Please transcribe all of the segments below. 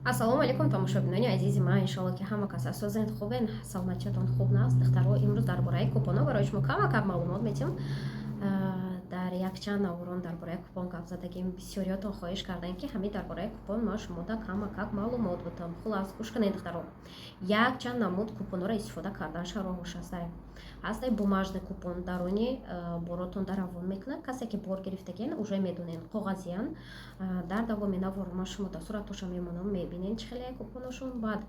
ассалому алайкум тамошобинони азизи ман, иншолло ки ҳама кас асозен хубен, саломатиятон хуб наст. Духтаро имрӯз дар бораи купонҳо барои шумо камакам маълумот метиҳам. Дар якчанд наворон дар бораи купон гап задагим. Бисёриётон хоҳиш кардаем ки ҳамин дар бораи купон ман шумода камакак маълумот будам. Хулас гӯш кунед духтаро. Якчанд намуд купонҳоро истифода карданашон роҳуш ҳастай. Ҳастай бумажный купон даруни боротон даравон мекунад. Касе ки бор гирифтагин уже медонен коғазиян. Дар давоми навор ман шумо дастуратоша мемонам мебинен чӣ хеле купоношон. Баъд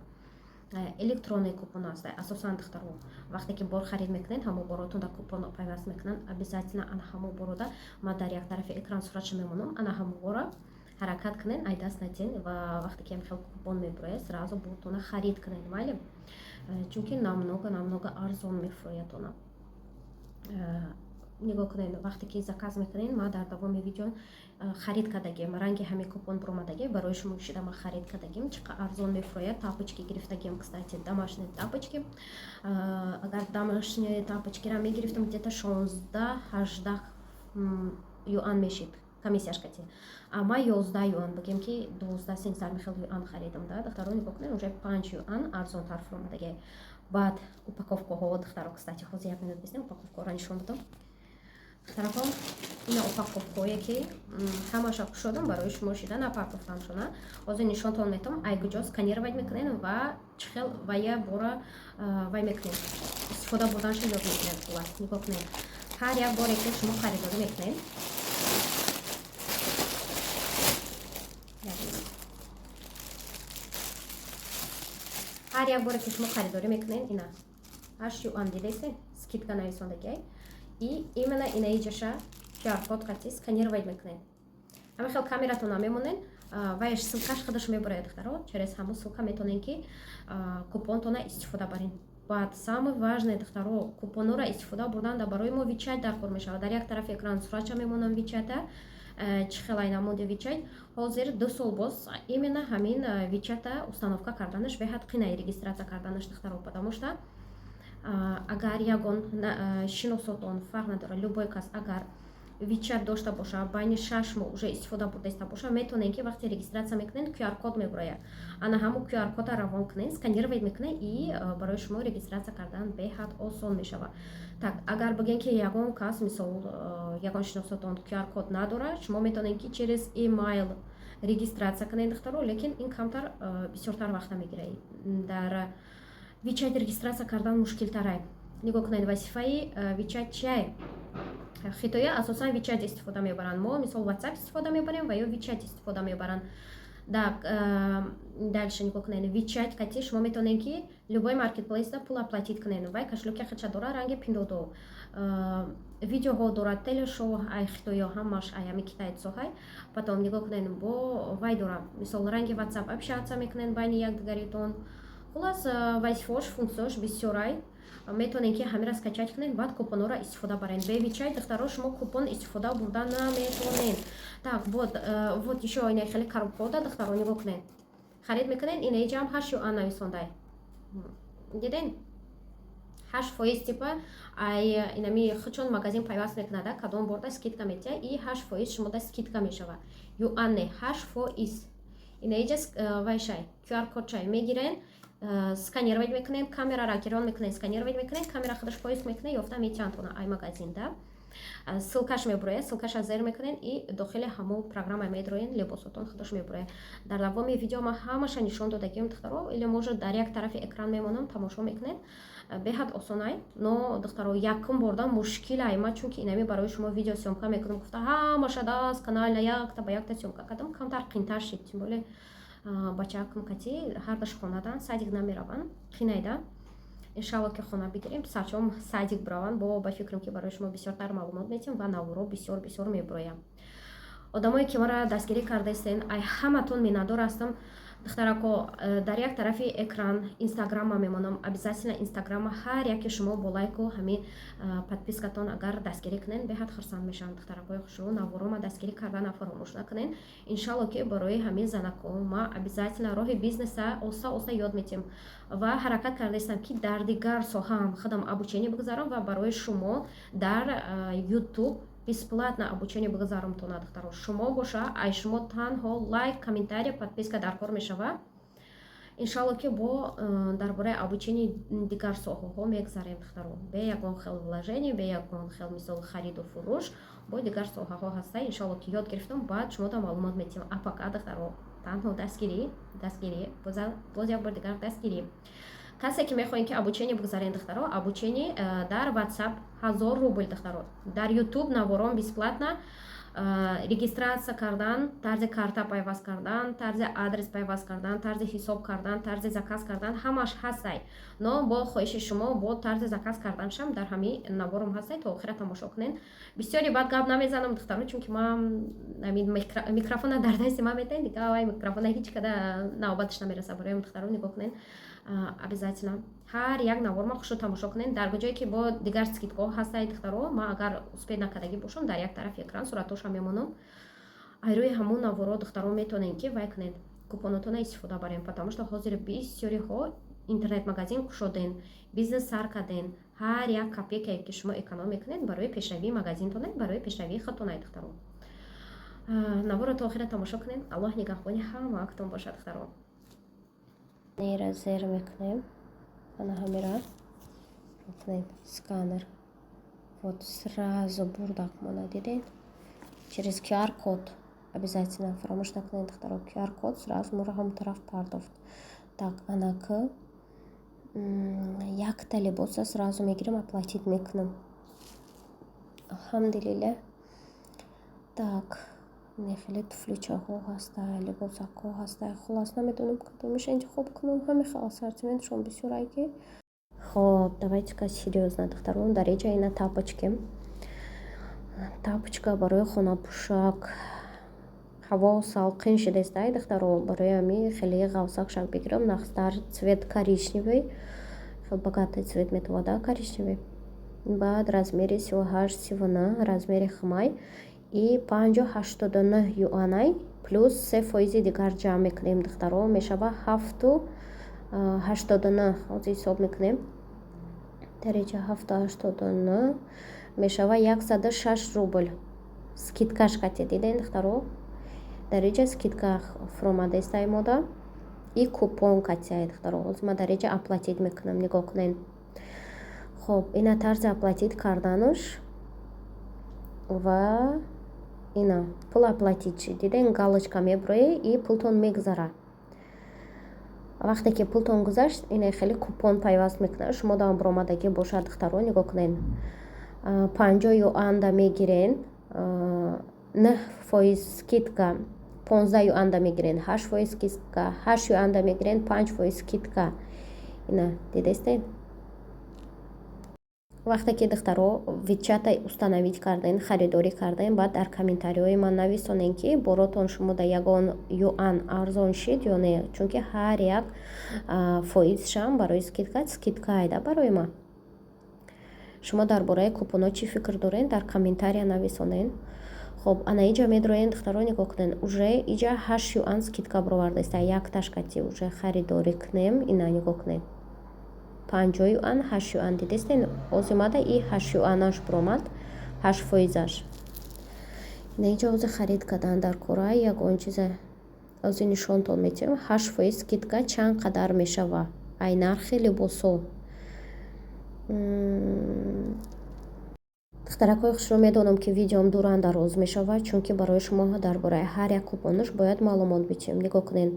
электронный купон аст. Асосан духтаро вақте ки бор харид мекунед, ҳамо боротон дар купон пайваст мекунанд. Обязательно ана ҳамо борода ман дар як тарафи экран суратша мемонам. Ана ҳамо бора ҳаракат кунед, ай даст надин ва вақте ки ҳамин хел купон мебурояд, сразу буртона харид кунед, майли? Чунки намного арзон мефурӯяд она. Нигоҳ кунед, вақте ки заказ мекунед, ман дар давоми видео харид кардагим, ранги ҳамин купон буромадаги барои шумо кушида ман харид кардагим, чӣ қадar арзон мефурӯяд. Тапочки гирифтагим, кстати, домашние тапочки. Агар домашние тапочкиро мегирифтам, где-то 16-18 юан мешид комиссияшка ти. А ман 11 юан бигем ки 12-13 михел юан харидам, да, духтаро нигоҳ кунед, уже 5 юан арзонтар фуромадаги. Баъд упаковкаҳо, духтаро, кстати, ҳозир 1 минут бистем, упаковкаҳоро нишон додам. Духтараҳо, ина упаковкаҳое ки ҳамаша кушодам барои шумо шида напартофтамшона. Ҳозир нишонтон метам, айгуҷо сканировать мекунед ва чӣ хел ва я бора вай мекунед. Истифода бурданашон ёд мекунед. Хулас, нигоҳ кунед. Ҳар як боре ки шумо харидорӣ мекунед, ҳар як боре ки шумо харидорӣ мекунед, ина 8 юан дидесте, скидка нависондагиай. И именно инаиҷаша QR-код қати сканировать мекунед. Ҳамин хел камератон намемонед, ваяш ссилкаш худаш мебурад, духтаро. Через ҳамон ссилка метонен ки купонтона истифода барин. Баъд самое важное, духтаро, купонҳоро истифода бурдан барои мо WeChat дар кор мешавад. Дар як тарафи экран суратша мемонам WeChat-а. Чӣ хел ай намуди WeChat. Ҳозир 2 сол боз именно ҳамин WeChat-а установка карданаш беҳад қинай, регистратсия карданаш, духтаро, потому что агар ягон шиносотон фарқ надора, любой кас агар WeChat дошта боша, байни 6 моҳ уже истифода бурдаиста боша, метонен ки вақте регистратсия мекунен QR-код мебурояд. Ана ҳамо QR-кодро равон кунен, сканировать мекунен и барои шумо регистратсия кардан беҳад осон мешавад. Так, агар бигем ки ягон кас, мисол ягон шиносотон QR-код надора, шумо метонен ки через имейл регистратсия кунен, духтаро, лекин ин камтар бисёртар вақта мегирад. Дар WeChat регистрация кардан мушкилтарай. Нигоҳ кунед, вазифаи WeChat чиай? Хитоя асосан WeChat истифода мебаранд. Мо мисол WhatsApp истифода мебарем ва ё WeChat истифода мебаранд. Так, дальше нигоҳ кунед, WeChat кати шумо метонен ки любой маркетплейсда пул оплатит кунед. Вай кашлуки хача дора, ранги пиндодо. Видеоҳо дора, телешоу, ай хитоя ҳамаш ай ами китай соҳай. Потом нигоҳ кунед, бо вай дора, мисол ранги WhatsApp общаться мекунед байни якдигаритон. Хулас вазифаош, функсияош бисёрай. Метонен ки ҳамира скачать кунед, баъд купонҳоро истифода барен. Бе WeChat, духтаро, шумо купон истифода бурдан наметонен. Так, вот ишо ина хеле коробкаода, духтаро, нигоҳ кунед. Харид мекунед, инаиҷа ҳам 8 юан нависондай. Диден? 8% типа ай инами хучон магазин пайваст мекунада, кадом борда скидка метия и 8% шумода скидка мешавад. Юан не, 8%. Инаиҷа вайшай QR-код чай мегирен, сканировать мекунем, камераро гирон мекунем, сканировать мекунем, камера худаш поиск мекунем, ёфта метиҳанд она ай магазин, да. Ссилкаш мебурояд, ссилкаша зер мекунен и дохили ҳамо программа медроен, либосотон худаш мебурояд. Дар давоми видео ма ҳамаша нишон додагим, духтаро, или може дар як тарафи экран мемонам, тамошо мекунед. Беҳад осонай, но духтаро якум борда мушкилай. Ман чунки инами барои шумо видео съёмка мекунам, гуфта ҳамаша даст канална якта ба якта съёмка кардам, камтар қинтар шид, тим боле бачаакам кати ҳардаш хонадан садик намераванд, қинайда. Иншалло ки хона бигирем, сачом садик бираванд, бо ба фикрам ки барои шумо бисёртар маълумот метиҳам ва наворо бисёр мебуроям. Одамое ки мара дастгирӣ кардаистен, ай ҳаматон миннатдор ҳастам. Духтарако, дар як тарафи экран инстаграмма мемонам. Обязательно инстаграмма ҳар яке шумо бо лайку ҳамин подпискатон агар дастгирӣ кунен, беҳад хурсанд мешавам. Духтаракои хушрӯ, наворома дастгирӣ кардан фаромӯш накунен. Иншалло ки барои ҳамин занакон ма обязательно роҳи бизнеса оста ёд метиҳам ва ҳаракат кардаистам ки дар дигар соҳаам худам обучение бигузарам ва барои шумо дар YouTube бесплатно обучение бигузаромтона, духтаро. Шумо боша, ай шумо танҳо лайк, комментарий, подписка дар кор мешава. иншалло ки бо дар бораи обучении дигар соҳаҳо мегзарем духтаро, бе ягон хел вложение, бе ягон хел мисол хариду фурӯш, бо дигар соҳаҳо ҳаста. Иншалло ки ёд гирифтам, баъд шумода маълумот метиҳам. Апака духтаро танҳо дастгирӣ, боз як бор дигар дастгирӣ. касе ки мехоҳем ки обучение бигзарем духтаро, обучение дар WhatsApp 1000 рубл духтаро, дар YouTube наворон бесплатно регистрация кардан, тарзи карта пайваст кардан, тарзи адрес пайваст кардан, тарзи ҳисоб кардан, тарзи заказ кардан, ҳамаш ҳастай. Но бо хоҳиши шумо бо тарзи заказ карданшам дар ҳами наворум ҳастай. То охира тамошо кунен. Бисёри бад гап намезанам духтаро, чунки ман микрофона дар дасти ман метаҳем дика, авай микрофона ҳеҷ када навбаташ намераса. Барои духтаро нигоҳ кунен. Обязательно ҳар як наворма хушо тамошо кунен. Дар ҷое ки бо дигар скидкаҳо ҳастаи духтаро, ма агар успед накардагӣ бошам, дар як тарафи экран суратошам мемонам. Айрӯи ҳамун наворо духтаро метонен ки вай кунед, купонотона истифода барем, потому что ҳозир бисёриҳо интернет магазин кушоден, бизнес сар карден. ҳар як копейкае ки шумо эконом мекунед барои пешравии магазинтонай, барои пешравии худтонай духтаро. Наворо то охира тамошо кунед. Аллоҳ нигаҳбони ҳамаактон бошад духтаро. Нера зер мекунем. Ана ҳамира мекунем сканер. Вот сразу бурдак мона диден. Через QR-код обязательно фаромӯш накунем духтаро. QR-код сразу муро ҳам тараф пардофт. Так, анака якта либоса сразу мегирем, оплатить мекунем. Алҳамдулилла. Так, нехеле туфличаҳо ҳастай, либосакҳо ҳастай. Хулос намедонам кадомиша интихоб кунам. Ҳами ассортиментшон бисёр айки. Хоб, давайте-ка серьёзно духтаро. Дар инҷа ина тапочки. Тапочка барои хонапӯшак. ҳаво салқин шидааст духтаро. Барои ами хеле ғавсақшак бигирам. Нахстар цвет коричневый. Хел богатый цвет метавад, да, коричневый. Баъд размери 38-39 размери хмай и 589 юанай плюс 3% дигар ҷамъ мекунем духтаро. Мешава 789. ҳозир ҳисоб мекунем. Дареҷа 789 мешава 106 рубл. Скидкаш кате диден духтаро. Дареҷа скидка фромадестай мода и купон катяй духтаро. ҳозир ма дареҷа оплатить мекунам. нигоҳ кунен. хоб, ина тарзи оплатить карданаш ва ина пул оплатить диден галочка меброи и пултон мегзара. вақте ки пултон гузашт, ина хеле купон пайваст мекунад. шумо дар баромадагӣ бошад духтаро. нигоҳ кунен. 50 юанда мегирен. 9% скидка 15 юанда мегирен. 8% скидка 8 юанда мегирен. 5% скидка. ина дидестен. вақте ки духтаро видчата установить карден, харидорӣ карден, баъд дар комментариҳои ман нависонен ки боротон шумода ягон юан арзон шид ё не, чунки ҳар як фоизшам барои скидка айда барои ма. шумо дар бораи купоно чӣ фикр дорен, дар комментария нависонен. хоб, ана иҷа медроен духтаро. нигоҳ кунен. уже иҷа 8 юан скидка баровардеста. Якташ кати уже харидорӣ кунем. ина нигоҳ кунен. 50 юан 8 юан дидестен. озимада и 8 юанаш буромад. 8%. неҷа ҳозир харид кардан дар кора ягон чизе ҳозир нишонтон метиҳам. 8% скидка чанд қадар мешава? ай нархи либосо. духтаракои хушро медонам ки видеом дуран дароз мешавад, чунки барои шумо дар бораи ҳар як купонош бояд маълумот бичем. нигоҳ кунен.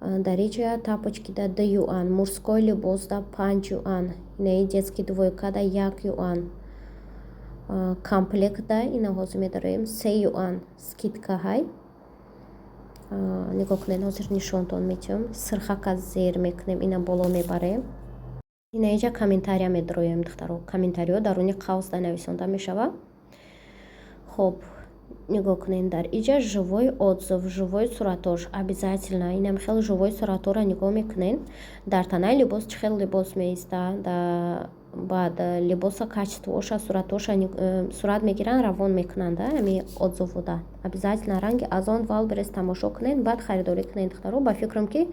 Дареҷа тапочки да 2 юан, мужской либос да 5 юан, ина детский двойка да 1 юан, комплект да ина ҳозир медарем 3 юан скидка ҳай. нигоҳ кунен. ҳозир нишонтон метиҳам. сирхака зер мекунем. ина боло мебарем. ина иҷа комментария медроем духтаро. комментариҳо даруни қавс да нависонда мешава. хоб, нигоҳ кунен. дар иҷа живой отзыв, живой суратош обязательно. инам хел живой суратора нигоҳ мекунен. дар танаи либос чӣ хел либос меиста, баъд либоса качествоша суратоша сурат мегиран, равон мекунанд. ами отзывода обязательно ранги аз он вал берез тамошо кунен, баъд харидорӣ кунен духтаро. ба фикрам ки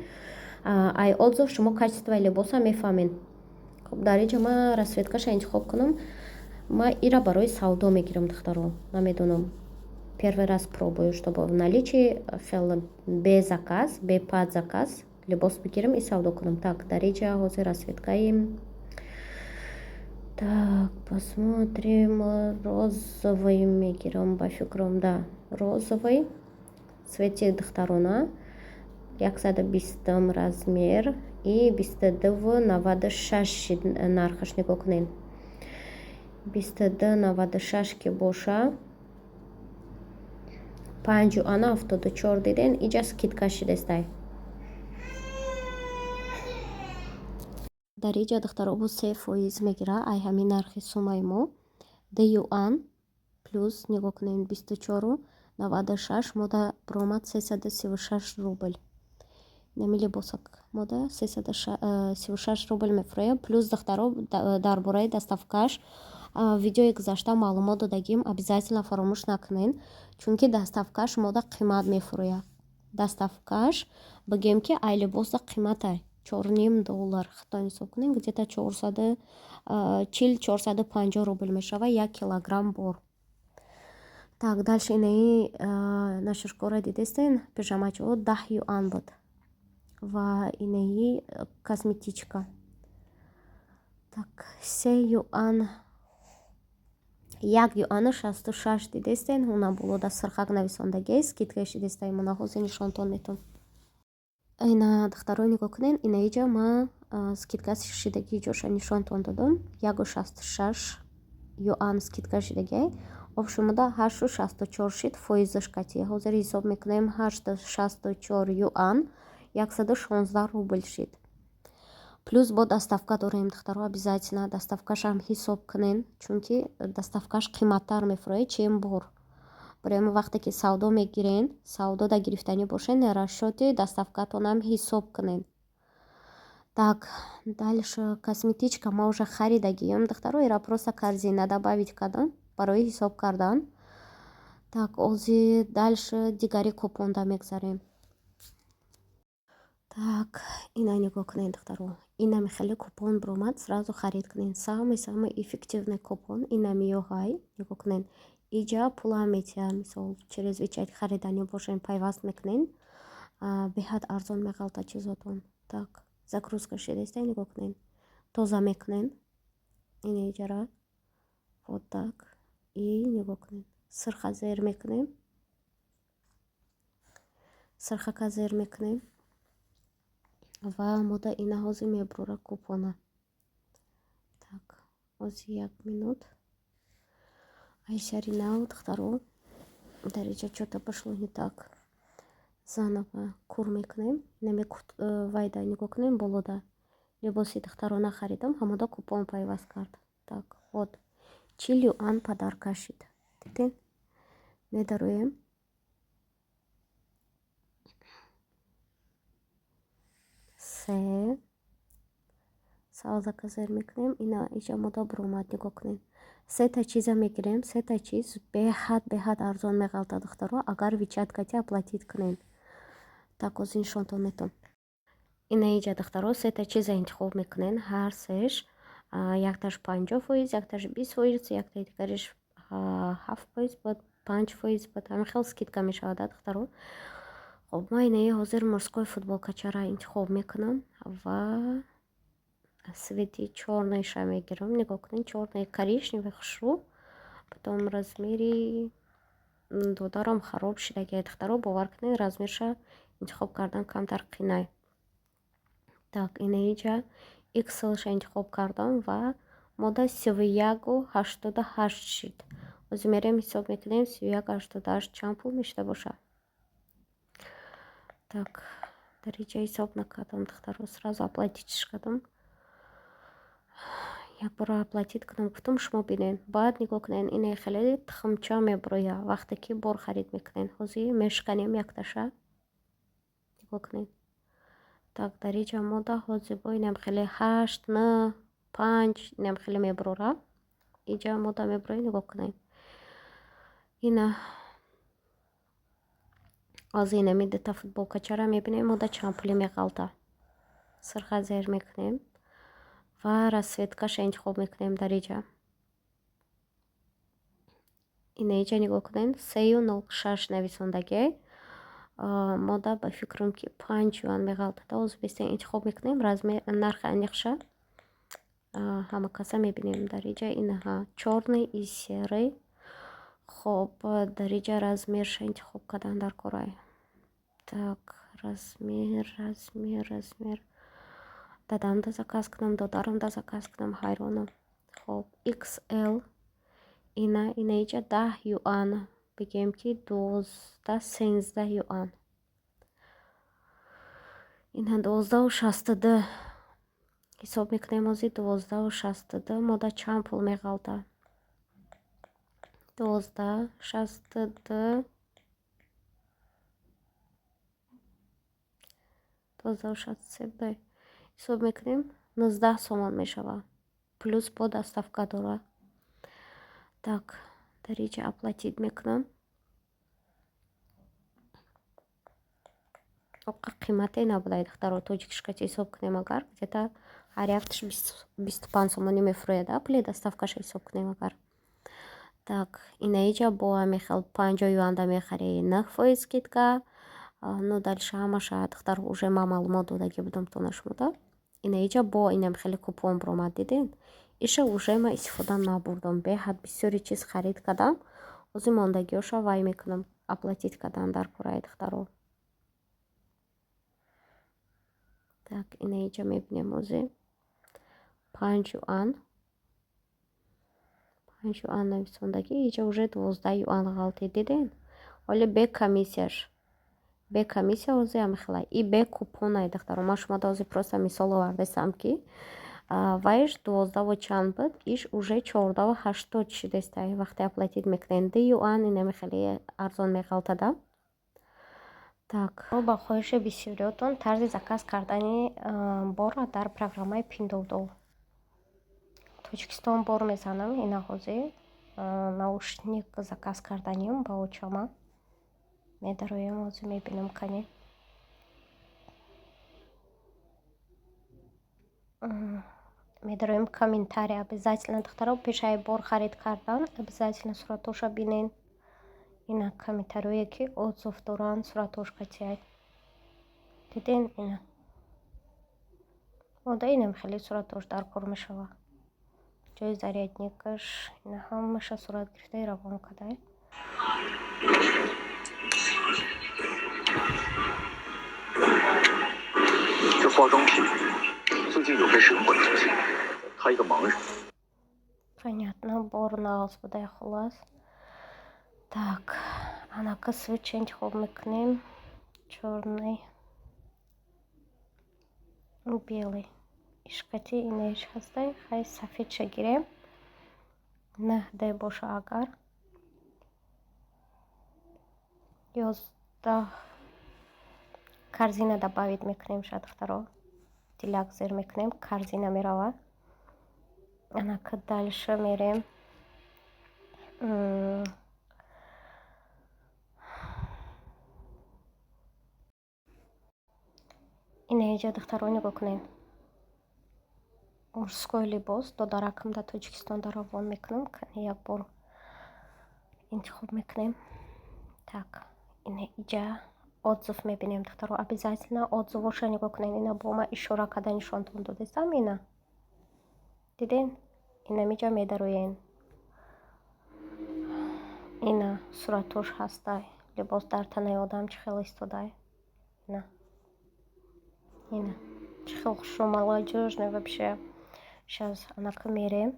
ай отзыв шумо качествои либоса мефаҳмед. дар иҷа ма расветкаша интихоб кунам. ма ира барои савдо мегирам духтаро. намедонам. Первый раз пробую, чтобы в наличии хел без заказ, без предзаказ, либос бигирам и савдо кунам. Так, дар инҷа ҳозир расветкаем. Так, посмотрим. Розовый мегирам ба фикрам. Да, розовый. Цвети духтарона. 120 размер и 22,96 нархаш нигоҳ кунед. 22,96 ки боша 5,74 диден. Инҷа скидка шидестай. дар инҷа духтаробу 3% мегира. Ай ҳамин нархи сумаи мо 2 юан плюс нигоҳ кунед 24,96 мода баромад 336 рубл. Нами либосак мода 336 рубл мефурояд. Плюс духтароб дар бораи доставкаш видеои гузашта маълумот додагим. Обязательно фаромӯш накунед, чунки доставкаш мода қимат мефурояд. Доставкаш бигем ки ай либоса қиматай $4.5 хитон ҳисоб кунем, где-то 440-450 рубл мешава 1 килограмм бор. Так, дальше инаи наширкора дидестен пижамачо 10 юан буд ва инаи косметичка. Так, 3 юан 1 юана 66 дидестен. Уна болода сирхак нависондагиест. Скидка шидестай мона ҳозир нишонтон метон. Ина духтарои нигоҳ кунед. Ина инҷа ма скидка шидаги ҷоша нишонтон додам. 1,66 юан скидка шидагиай. Обшумода 8,64 шид фоизаш кати. Ҳозир ҳисоб мекунем 8,64 юан 116 рубл шид. Плюс бо доставка дорем духтаро. Обязательно доставкашам ҳисоб кунен, чунки доставкаш қиматтар мефурояд чем бор. Барои вақте ки савдо мегирен, савдо да гирифтанӣ бошед, расчёти доставкатонам ҳисоб кунед. Так, дальше косметичка ма уже харидагием духтаро. Ира просто корзина добавить кардам барои ҳисоб кардан. Так, ҳозир дальше дигари купонда мегзарем. Так, ина нигоҳ кунед духтаро. Инами хеле купон баромад, сразу харид кунед. Самый эффективный купон инами ёҳай. Нигоҳ кунед. Инҷа пулам метиҳад, мисол через вичат хариданӣ бошем пайваст мекунед. Беҳад арзон меғалта чизотон. Так, загрузка шидестай нигоҳ кунед. Тоза мекунед. Ина инҷара вот так и нигоҳ кунед. Сирха зер мекунем. Сирхака зер мекунем. Ва мода ина ҳозир мебурора купона. Так, ҳозир 1 минут. Айшари нав духтаро. Дар инҷа чӯта пошло не так. Заново кур мекунем. Нами вайда нигоҳ кунем болода. Либоси духтарона харидам, ҳамода купон пайваст кард. Так, вот 40 юан подарка шид. Диден? Медароем. Се саозака зер мекунем. Ина инҷа мода баромад нигоҳ кунем. Сета чиза мегирем. Сета чиз беҳад арзон меғалта духтаро, агар вичат кати оплатит кунед. Так, ҳозир нишонтон метон. Ина инҷа духтаро сета чиза интихоб мекунен. Ҳар сеш якташ 50%, якташ 20%, якта дигариш 7% буд, 5% буд. Ҳамин хел скидка мешавад духтаро. Хоб, ма инаи ҳозир морской футболкачара интихоб мекунам ва цвети чёрныйша мегирам. Нигоҳ кунед, чёрный коричневый хушрӯ. Потом размери додарам хароб шидагиай духтаро. Бовар кунед, размерша интихоб кардан камтар қинай. Так, ина инҷа XL-ша интихоб кардам ва мода 31,88 шид. Ҳозир мерем ҳисоб мекунем 31,88 чанд пул мешуда боша. Так, дар инҷа ҳисоб накардам духтаро. Сразу оплатитиш кардам. Як бора оплатит кунам. Гуфтам шумо бинед. Баъд нигоҳ кунед. Ина хеле тухмча мебуроя вақте ки бор харид мекунед. Ҳозир мешканем якташа. Нигоҳ кунед. Так, дар инҷа мода ҳозир бо инам хеле 8, 9, 5 инам хеле мебурора. Инҷа мода мебуроя нигоҳ кунед. Ина ҳозир инами дута футболкачара мебинем мода чанд пули меғалта. Сирха зер мекунем ва расветкаша интихоб мекунем дар инҷа. Ина инҷа нигоҳ кунед 3,06 нависондагиай. мода ба фикрам ки 5 юан меғалтада озбестен интихоб мекунем нархи аниқша ҳама каса мебинем дар иҷа инаҳа чорный и серый. хоб дар иҷа размерша интихоб кардан дар корай. Так размер дадам да заказ кунам, додарам да заказ кунам, ҳайронам. хоб XL ина иҷа 10 юан бигем ки 12-13 юан. ина 12.62 ҳисоб мекунем ҳозир 12.62 мода чанд пул меғалта? 12.62 12.63 ҳисоб мекунем 19 сомон мешава плюс бо доставка дора. Так дар иҷа оплатит мекунам. оқа қимате набудаи духтаро тоҷикишкати ҳисоб кунем агар где-то ҳар якташ 25 сомонӣ мефурӯяда пули доставкаша ҳисоб кунем агар. Так ина иҷа бо мехел 50 юанда мехари 9% скидка. Ну дальше ҳамаша духтар уже ма маълумот додаги будам то нашмуда. ина иҷа бо инам хеле купон баромад диден. иша уже ма истифода набурдам, беҳад бисёри чиз харид кардам. ҳозир мондагиёша вай мекунам оплатит кардан дар кораи духтаро. так ина иҷа мебинем ҳозир 5 юан нависондагӣ иҷа уже 12 юан ғалти диден. ҳоли бе комиссия ҳозир амихела и бе купонай духтаро. ма шумода ҳозир просто мисол овардастам ки вайш 12 чанд буд, иш уже 14.80 шидестай. вақте оплатит мекунен 2 юан инами хеле арзон меғалтада. так ба хоҳиши бисёриётон тарзи заказ кардани бора дар программаи Pinduoduo Тоҷикистон бор мезанам. ина ҳозир наушник заказ карданим ба очама медароям. ҳозир мебинам кани медароем комментарий. обязательно духтаро пешаи бор харид кардан обязательно суратоша бинен. ина комментарие ки отзыв доранд суратош катиай диден. ина мода инам хеле суратош дар кор мешава. ҷои зарядникаш ина ҳамаша сурат гирифта равон кадай. 这化妆品最近有被神鬼出现，他一个盲人。 Понятно, бор нағз будай хулас. Так, анака свич интихоб мекунем. Чорный, белый. ишкати инеш ҳастай. Хай сафедша гирем. Нахдай боша агар. 11 корзина добавить мекунем шад второ. Тилак зер мекунем, корзина мерава. Анака дальше мерем. ина иҷа духтаро нигоҳ кунем. мужской либос додаракамда Тоҷикистонда равон мекунам. як бор интихоб мекунем. так ина иҷа отзыв мебинем духтаро. обязательно отзывоша нигоҳ кунем. ина бо ма ишора карда нишонтон додастам. ина диден. ина иҷа медароен. ина суратош ҳастай. либос дар танаи одам чӣ хел истодай. ина чӣ хел хушрӯ молодёжный вообще. сейчас анака мерем.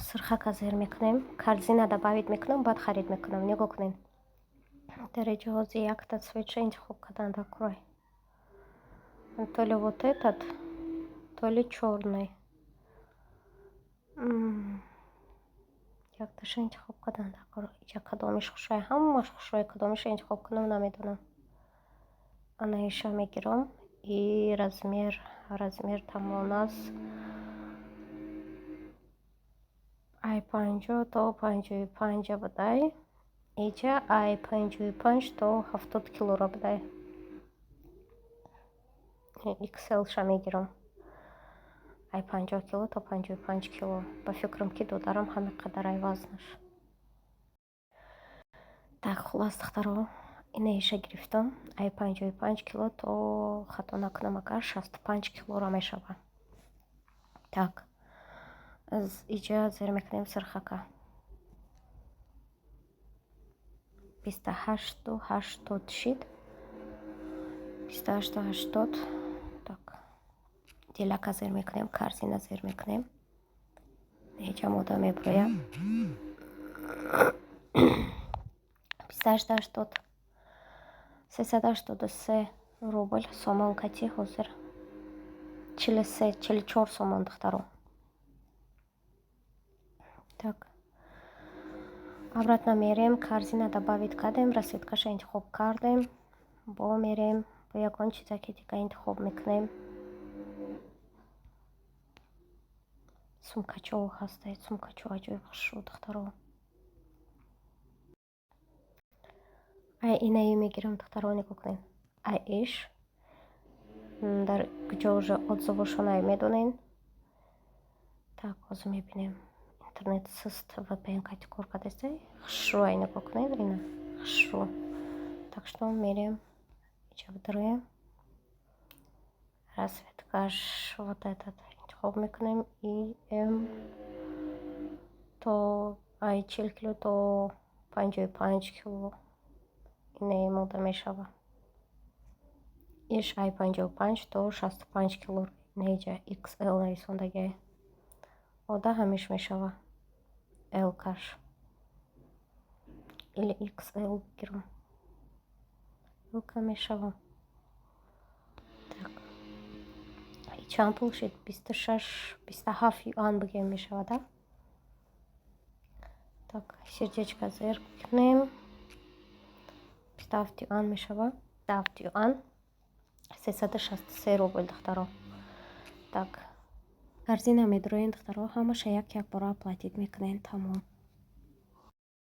сырхака зер мекунем. корзина добавить мекунам, баъд харид мекунам. нигоҳ кунем. дар иҷа ҳозир якта цветша интихоб кардан дар курай. то ли вот этот, то ли чорный. якташа интихоб кардан дар курай. иҷа кадомиш хушрӯй. ҳамаш хушрӯй. кадомиша интихоб кунам намедонам. ана иша мегирам. и размер тамом аст. ай 50 то 55 будай. иҷа ай 55 то 70 килора будай. XL ша мегирам. ай 50 кило то 55 кило. ба фикрам ки додарам ҳамин қадар ай вазнаш. Так, хулос духтаро, инаиша гирифтам. Ай 55 кило то хато накунам агар 65 килоро мешава. Так, аз иҷа зер мекунем сархака 28 шид 28. Так, дилака зер мекунем, корзина зер мекунем. Иҷа мода меброям 28 383 рубл сомон кати ҳозир 44 сомон духтаро. Так, обратно мерем, корзина добавить кардем, расветкаша интихоб кардем, бо мерем бо ягон чизе ки дига интихоб мекунем. сумкачо ҳастед, сумкачо аҷоиб хушрӯ духтаро. ай инаи мегирам духтаро, нигоҳ кунед. ай иш дар куҷо уже отзывошона медонен. Так, ҳозир мебинем интернет суст VPN кати кор кардастай хушрӯ, ай нигоҳ кунед, ина хушрӯ. Так что мерем иҷа бдроем, расветкаш вот этот интихоб мекунем и то ай 40 кило то 55 кило инаи мода мешава. иш ай 55 то 65 кило инаиҷа XL нависондагиае. ода ҳамиш мешава L каш или XL бигирам. Лка мешава. Так, чанд пул шид? 27 юан бигем мешава, да? Так, сердечко зер кунем. 27 юан мешава. 27 юан 363 рубл духтаро. Так, корзина медроен духтаро, ҳамаша як бора оплатит мекунен, тамом.